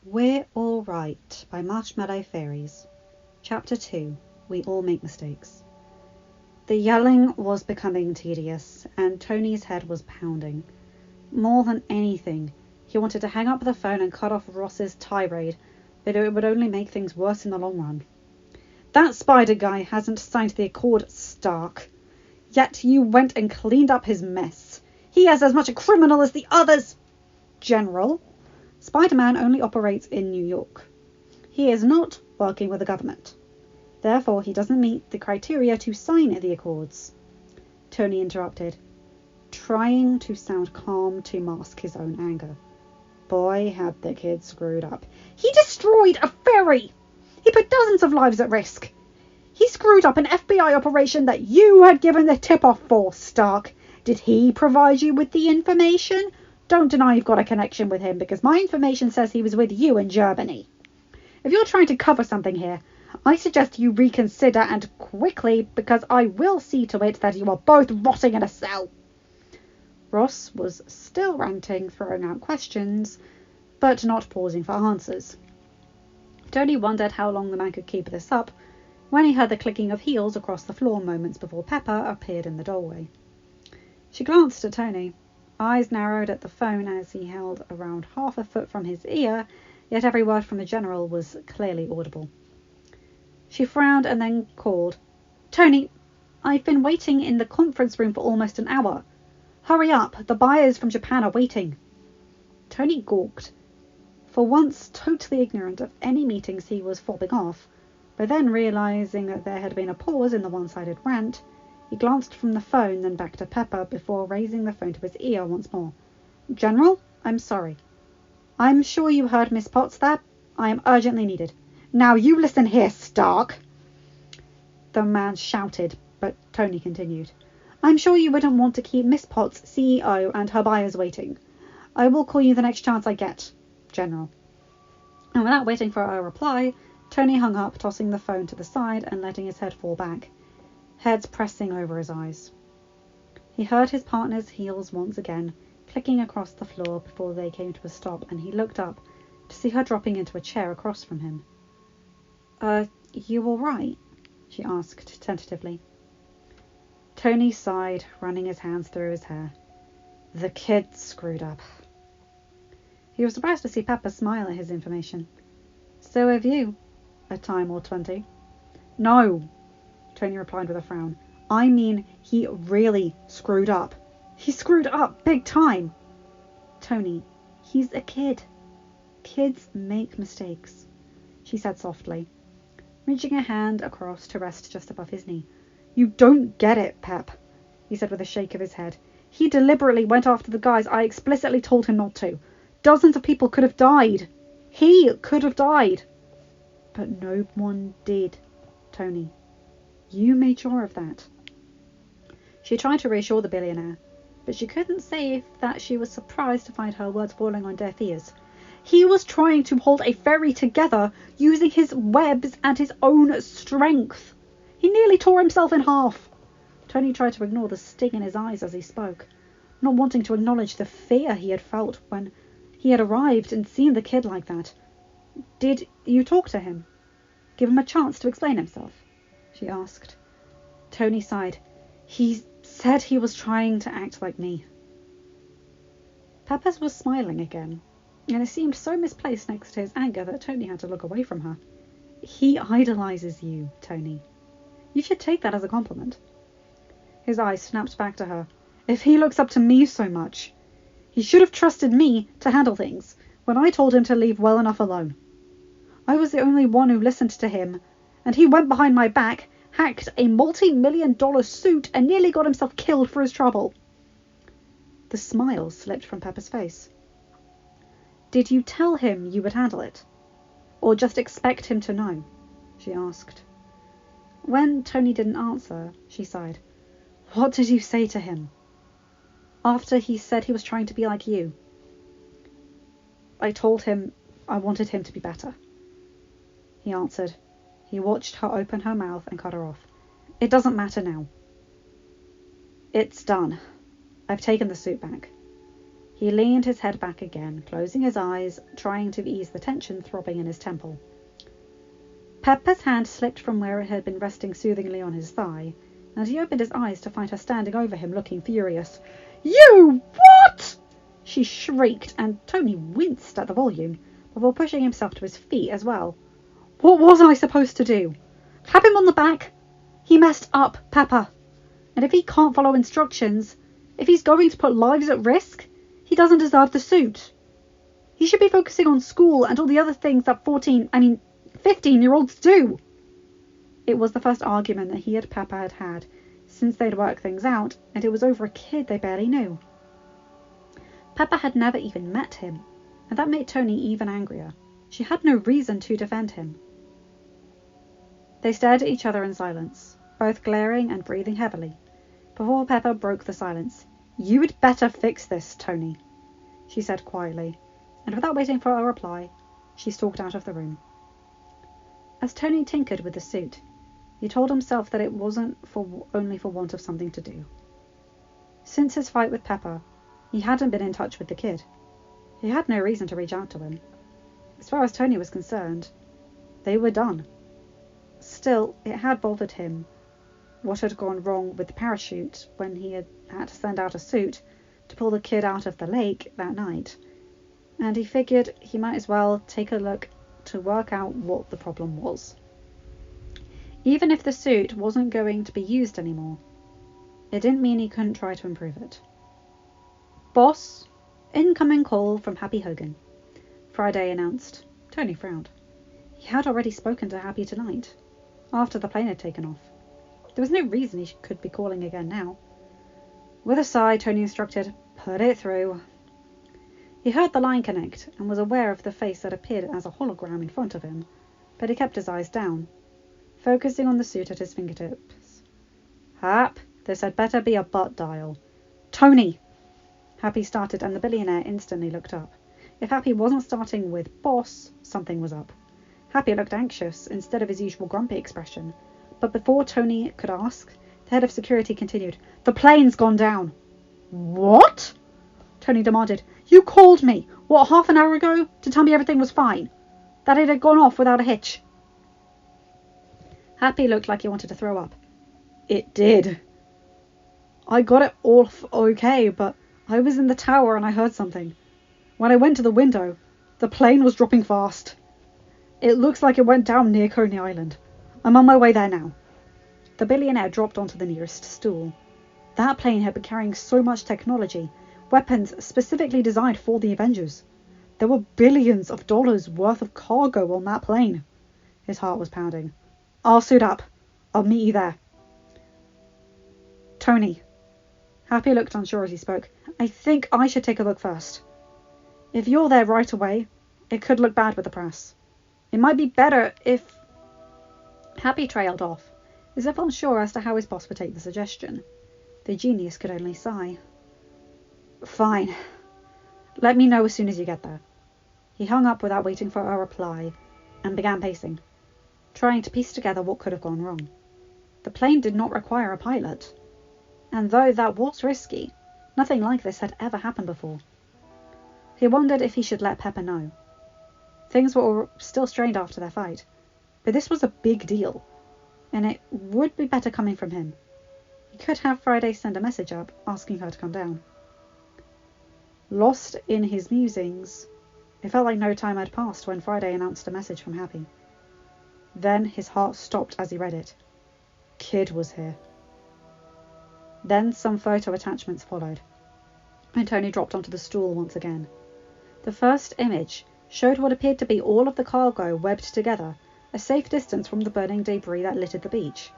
We're All Right by Marshmallow Fairies. Chapter 2. We All Make Mistakes. The yelling was becoming tedious, and Tony's head was pounding. More than anything, he wanted to hang up the phone and cut off Ross's tirade, but it would only make things worse in the long run. That spider guy hasn't signed the accord, Stark. Yet you went and cleaned up his mess. He is as much a criminal as the others. General, Spider-Man only operates in New York. He is not working with the government. Therefore, he doesn't meet the criteria to sign the accords. Tony interrupted, trying to sound calm to mask his own anger. Boy, had the kid screwed up. He destroyed a ferry! He put dozens of lives at risk. He screwed up an FBI operation that you had given the tip-off for, Stark. Did he provide you with the information? Don't deny you've got a connection with him, because my information says he was with you in Germany. If you're trying to cover something here, I suggest you reconsider, and quickly, because I will see to it that you are both rotting in a cell. Ross was still ranting, throwing out questions, but not pausing for answers. Tony wondered how long the man could keep this up, when he heard the clicking of heels across the floor moments before Pepper appeared in the doorway. She glanced at Tony. Eyes narrowed at the phone as he held around half a foot from his ear, yet every word from the general was clearly audible. She frowned and then called, "Tony, I've been waiting in the conference room for almost an hour. Hurry up, the buyers from Japan are waiting." Tony gawked. For once totally ignorant of any meetings he was fobbing off, but then realizing that there had been a pause in the one-sided rant, he glanced from the phone, then back to Pepper, before raising the phone to his ear once more. "General, I'm sorry. I'm sure you heard Miss Potts there. I am urgently needed. Now you listen here, Stark." The man shouted, but Tony continued. "I'm sure you wouldn't want to keep Miss Potts, CEO, and her buyers waiting. I will call you the next chance I get, General." And without waiting for a reply, Tony hung up, tossing the phone to the side and letting his head fall back, heads pressing over his eyes. He heard his partner's heels once again, clicking across the floor before they came to a stop, and he looked up to see her dropping into a chair across from him. You all right?" she asked tentatively. Tony sighed, running his hands through his hair. The kid screwed up. He was surprised to see Pepper smile at his information. "So have you, a time or 20. "No," Tony replied with a frown. "I mean, he really screwed up. He screwed up big time." "Tony, he's a kid. Kids make mistakes," she said softly, reaching a hand across to rest just above his knee. "You don't get it, Pep," he said with a shake of his head. "He deliberately went after the guys I explicitly told him not to. Dozens of people could have died. He could have died. But no one did, Tony. You made sure of that." She tried to reassure the billionaire, but she couldn't say that she was surprised to find her words falling on deaf ears. "He was trying to hold a ferry together using his webs and his own strength. He nearly tore himself in half." Tony tried to ignore the sting in his eyes as he spoke, not wanting to acknowledge the fear he had felt when he had arrived and seen the kid like that. "Did you talk to him? Give him a chance to explain himself?" she asked. Tony sighed. "He said he was trying to act like me." Peppers was smiling again, and it seemed so misplaced next to his anger that Tony had to look away from her. "He idolizes you, Tony. You should take that as a compliment." His eyes snapped back to her. "If he looks up to me so much, he should have trusted me to handle things when I told him to leave well enough alone. I was the only one who listened to him, and he went behind my back, hacked a multi-million-dollar suit, and nearly got himself killed for his trouble." The smile slipped from Pepper's face. "Did you tell him you would handle it? Or just expect him to know?" she asked. When Tony didn't answer, she sighed. "What did you say to him? After he said he was trying to be like you?" "I told him I wanted him to be better," he answered. He watched her open her mouth and cut her off. "It doesn't matter now. It's done. I've taken the suit back. He leaned his head back again, closing his eyes, trying to ease the tension throbbing in his temple. Peppa's hand slipped from where it had been resting soothingly on his thigh, and he opened his eyes to find her standing over him, looking furious. "You what?" she shrieked, and Tony winced at the volume, before pushing himself to his feet as well. "What was I supposed to do? Clap him on the back? He messed up, Peppa. And if he can't follow instructions, if he's going to put lives at risk, he doesn't deserve the suit. He should be focusing on school and all the other things that 15-year-olds do." It was the first argument that he and Peppa had had since they'd worked things out, and it was over a kid they barely knew. Peppa had never even met him, and that made Tony even angrier. She had no reason to defend him. They stared at each other in silence, both glaring and breathing heavily, before Peppa broke the silence. "You'd better fix this, Tony," she said quietly, and without waiting for a reply, she stalked out of the room. As Tony tinkered with the suit, he told himself that it wasn't only for want of something to do. Since his fight with Peppa, he hadn't been in touch with the kid. He had no reason to reach out to him. As far as Tony was concerned, they were done. Still, it had bothered him what had gone wrong with the parachute when he had to send out a suit to pull the kid out of the lake that night, and he figured he might as well take a look to work out what the problem was. Even if the suit wasn't going to be used anymore, it didn't mean he couldn't try to improve it. "Boss, incoming call from Happy Hogan," Friday announced. Tony frowned. He had already spoken to Happy tonight, after the plane had taken off. There was no reason he could be calling again now. With a sigh, Tony instructed, "Put it through." He heard the line connect and was aware of the face that appeared as a hologram in front of him, but he kept his eyes down, focusing on the suit at his fingertips. "Hap, this had better be a butt dial." "Tony!" Happy started, and the billionaire instantly looked up. If Happy wasn't starting with "boss," something was up. Happy looked anxious instead of his usual grumpy expression, but before Tony could ask, the head of security continued, "The plane's gone down." "What?" Tony demanded. "You called me, what, half an hour ago, to tell me everything was fine? That it had gone off without a hitch?" Happy looked like he wanted to throw up. "It did. I got it off okay, but I was in the tower and I heard something. When I went to the window, the plane was dropping fast. It looks like it went down near Coney Island. I'm on my way there now." The billionaire dropped onto the nearest stool. That plane had been carrying so much technology, weapons specifically designed for the Avengers. There were billions of dollars worth of cargo on that plane. His heart was pounding. "I'll suit up. I'll meet you there." "Tony." Happy looked unsure as he spoke. "I think I should take a look first. If you're there right away, it could look bad with the press. It might be better if..." Happy trailed off, as if unsure as to how his boss would take the suggestion. The genius could only sigh. "Fine. Let me know as soon as you get there." He hung up without waiting for a reply, and began pacing, trying to piece together what could have gone wrong. The plane did not require a pilot, and though that was risky, nothing like this had ever happened before. He wondered if he should let Peppa know. Things were still strained after their fight, but this was a big deal, and it would be better coming from him. He could have Friday send a message up, asking her to come down. Lost in his musings, it felt like no time had passed when Friday announced a message from Happy. Then his heart stopped as he read it. Kid was here. Then some photo attachments followed, and Tony dropped onto the stool once again. The first image showed what appeared to be all of the cargo webbed together, a safe distance from the burning debris that littered the beach.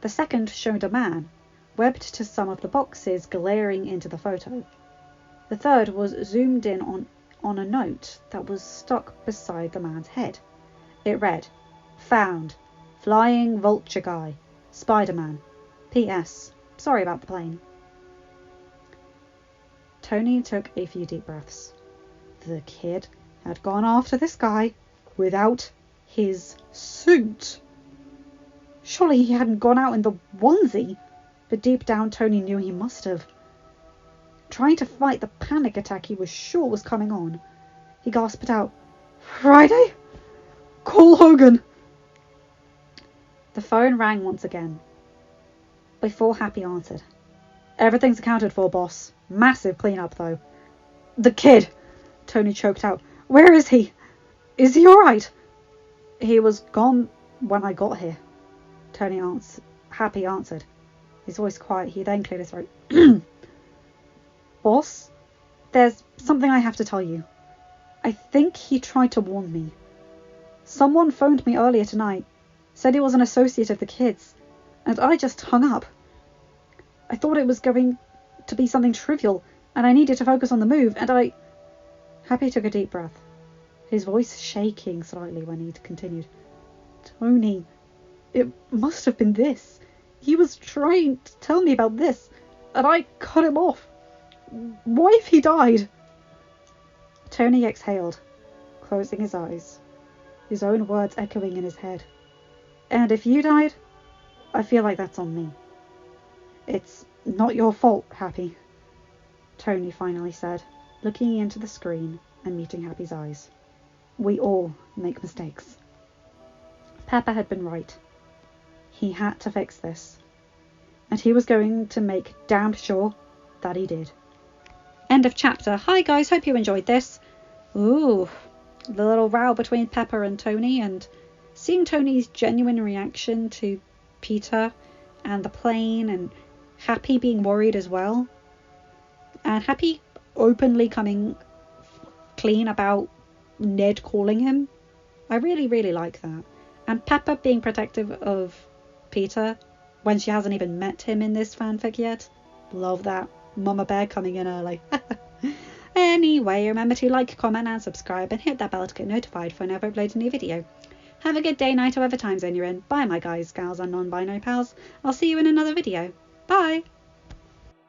The second showed a man, webbed to some of the boxes glaring into the photo. The third was zoomed in on a note that was stuck beside the man's head. It read, "Found. Flying vulture guy. Spider-Man. P.S. Sorry about the plane." Tony took a few deep breaths. The kid had gone after this guy without his suit. Surely he hadn't gone out in the onesie, but deep down Tony knew he must have. trying to fight the panic attack he was sure was coming on. He gasped out, "Friday? Call Hogan!" The phone rang once again, before Happy answered. "Everything's accounted for, boss. Massive cleanup, though." "The kid!" Tony choked out. "Where is he? Is he alright?" "He was gone when I got here," Happy answered, his voice quiet. He then cleared his throat. "Boss, there's something I have to tell you. I think he tried to warn me. Someone phoned me earlier tonight, said he was an associate of the kids, and I just hung up. I thought it was going to be something trivial, and I needed to focus on the move, and I..." Happy took a deep breath, his voice shaking slightly when he continued. "Tony, it must have been this. He was trying to tell me about this, and I cut him off. What if he died?" Tony exhaled, closing his eyes, his own words echoing in his head. "And if you died, I feel like that's on me." "It's not your fault, Happy," Tony finally said, looking into the screen and meeting Happy's eyes. "We all make mistakes." Pepper had been right. He had to fix this, and he was going to make damned sure that he did. End of chapter. Hi guys, hope you enjoyed this. Ooh, the little row between Pepper and Tony, and seeing Tony's genuine reaction to Peter and the plane, and Happy being worried as well, and Happy openly coming clean about Ned calling him. I really, really like that. And Pepper being protective of Peter when she hasn't even met him in this fanfic yet. Love that. Mama Bear coming in early. Anyway, remember to like, comment and subscribe, and hit that bell to get notified whenever I upload a new video. Have a good day, night, or whatever time zone you're in. Bye my guys, gals and non-binary pals. I'll see you in another video. Bye!